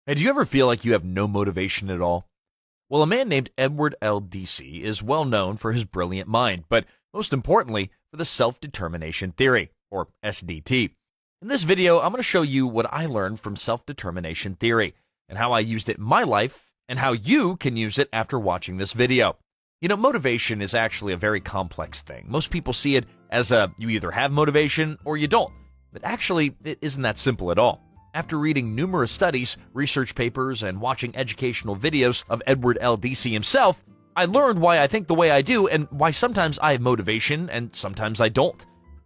Hey, do you ever feel like you have no motivation at all? Well, a man named Edward L. Deci is well known for his brilliant mind, but most importantly, for the self-determination theory, or SDT. In this video, I'm going to show you what I learned from self-determination theory, and how I used it in my life, and how you can use it after watching this video. You know, motivation is actually a very complex thing. Most people see it as you either have motivation or you don't, but actually, it isn't that simple at all. After reading numerous studies, research papers, and watching educational videos of Edward L. Deci himself, I learned why I think the way I do and why sometimes I have motivation and sometimes I don't.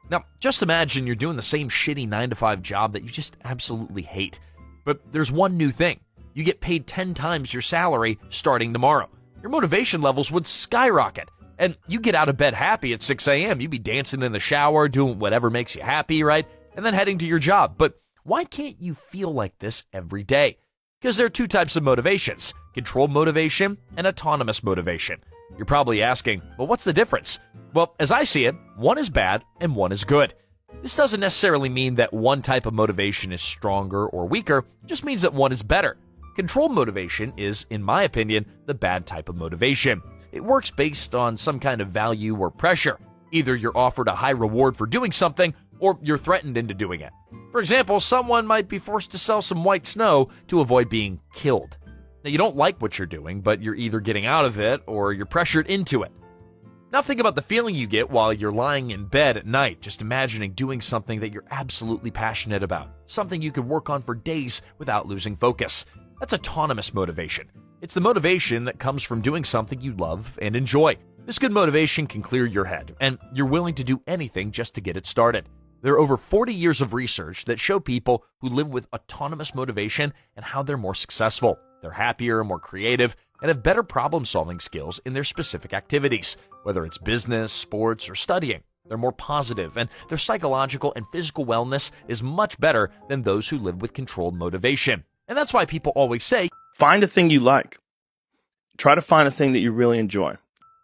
Now, just imagine you're doing the same shitty 9-to-5 job that you just absolutely hate. But there's one new thing. You get paid 10 times your salary starting tomorrow. Your motivation levels would skyrocket. And you get out of bed happy at 6 a.m. You'd be dancing in the shower, doing whatever makes you happy, right? And then heading to your job. But why can't you feel like this every day? Because there are two types of motivations, controlled motivation and autonomous motivation. You're probably asking, well, what's the difference? Well, as I see it, one is bad and one is good. This doesn't necessarily mean that one type of motivation is stronger or weaker, it just means that one is better. Controlled motivation is, in my opinion, the bad type of motivation. It works based on some kind of value or pressure. Either you're offered a high reward for doing something, or you're threatened into doing it. For example, someone might be forced to sell some white snow to avoid being killed. Now, you don't like what you're doing, but you're either getting out of it or you're pressured into it. Now think about the feeling you get while you're lying in bed at night, just imagining doing something that you're absolutely passionate about, something you could work on for days without losing focus. That's autonomous motivation. It's the motivation that comes from doing something you love and enjoy. This good motivation can clear your head, and you're willing to do anything just to get it started. There are over 40 years of research that show people who live with autonomous motivation and how they're more successful. They're happier, more creative, and have better problem-solving skills in their specific activities, whether it's business, sports, or studying. They're more positive, and their psychological and physical wellness is much better than those who live with controlled motivation. And that's why people always say, find a thing you like. Try to find a thing that you really enjoy.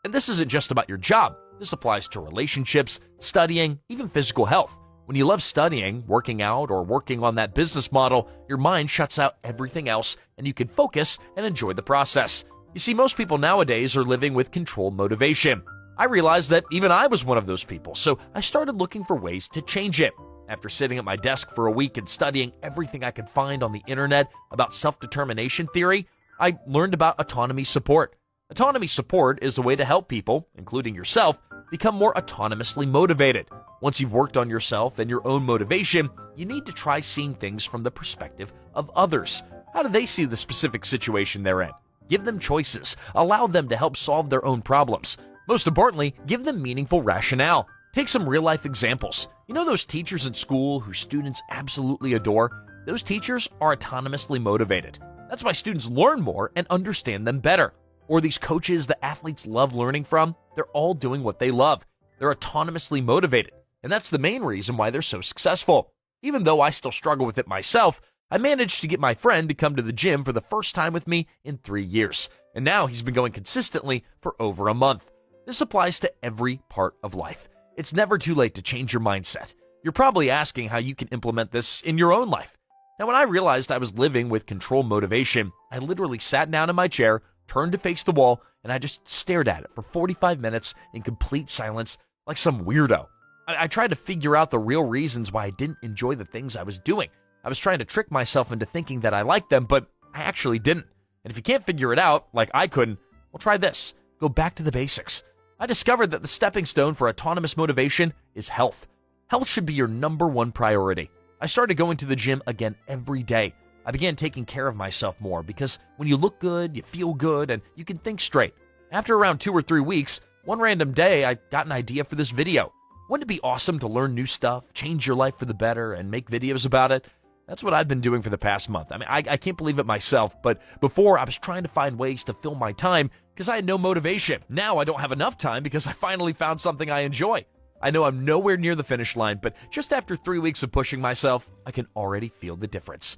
And this isn't just about your job. This applies to relationships, studying, even physical health. When you love studying, working out, or working on that business model, your mind shuts out everything else and you can focus and enjoy the process. You see, most people nowadays are living with controlled motivation. I realized that even I was one of those people, so I started looking for ways to change it. After sitting at my desk for a week and studying everything I could find on the internet about self-determination theory, I learned about autonomy support. Autonomy support is a way to help people, including yourself, become more autonomously motivated. Once you've worked on yourself and your own motivation, you need to try seeing things from the perspective of others. How do they see the specific situation they're in? Give them choices. Allow them to help solve their own problems. Most importantly, give them meaningful rationale. Take some real-life examples. You know those teachers in school whose students absolutely adore? Those teachers are autonomously motivated. That's why students learn more and understand them better. Or these coaches that athletes love learning from, they're all doing what they love. They're autonomously motivated. And that's the main reason why they're so successful. Even though I still struggle with it myself, I managed to get my friend to come to the gym for the first time with me in 3 years. And now he's been going consistently for over a month. This applies to every part of life. It's never too late to change your mindset. You're probably asking how you can implement this in your own life. Now, when I realized I was living with controlled motivation, I literally sat down in my chair, turned to face the wall, and I just stared at it for 45 minutes in complete silence like some weirdo. I tried to figure out the real reasons why I didn't enjoy the things I was doing. I was trying to trick myself into thinking that I liked them, but I actually didn't. And if you can't figure it out, like I couldn't, well, try this. Go back to the basics. I discovered that the stepping stone for autonomous motivation is health. Health should be your number one priority. I started going to the gym again every day. I began taking care of myself more because when you look good, you feel good, and you can think straight. After around 2 or 3 weeks, one random day, I got an idea for this video. Wouldn't it be awesome to learn new stuff, change your life for the better, and make videos about it? That's what I've been doing for the past month. I mean, I can't believe it myself, but before I was trying to find ways to fill my time because I had no motivation. Now I don't have enough time because I finally found something I enjoy. I know I'm nowhere near the finish line, but just after 3 weeks of pushing myself, I can already feel the difference.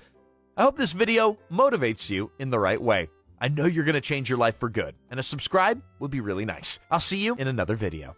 I hope this video motivates you in the right way. I know you're going to change your life for good, and a subscribe would be really nice. I'll see you in another video.